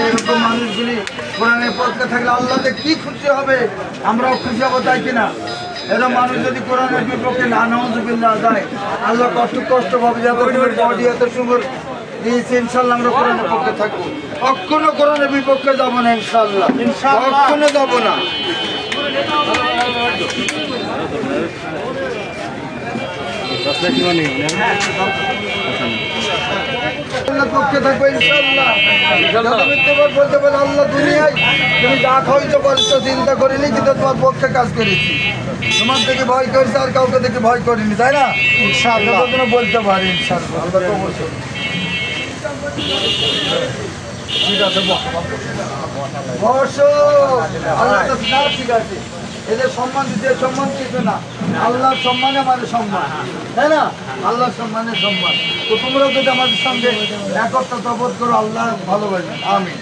এরকম মানুষগুলি কোরআনের পক্ষে থাকলে আল্লাহতে কি খুশি হবে, আমরাও খুশি হবো, তাই কিনা? এরকম মানুষ যদি কোরআনের বিপক্ষে নাউজুবিল্লাহ যায়, আল্লাহ কষ্ট পাবে। যাতে বডি এত সুন্দর দিয়েছে, ইনশাল্লাহ আমরা কোরআনের পক্ষে থাকবো, কখনো কোরআনের বিপক্ষে যাবো না, ইনশাল্লাহ কখনো যাবো না। পক্ষে থাকবো ইনশাল্লাহ। বলতে পারে আল্লাহ দুনিয়ায় তুমি যা খাইছো করেছো চিন্তা করিনি, কিন্তু তোমার পক্ষে কাজ করেছি, তোমার থেকে ভয় করেছি আর কাউকে থেকে ভয় করিনি, তাই না? ইনশাআল্লাহ বলতে পারি ইনশাআল্লাহ। আল্লাহ তো অবশ্যই ঠিক আছে, আল্লাহ তো না, ঠিক আছে। এদের সম্মান দিতে সম্মান কিছু না, আল্লাহর সম্মানে আমাদের সম্মান, তাই না? আল্লাহর সম্মানে সম্মান। তো তোমরা যদি আমাদের সঙ্গে একতা তবদ করো, আল্লাহ ভালোবাসবেন। আমিন।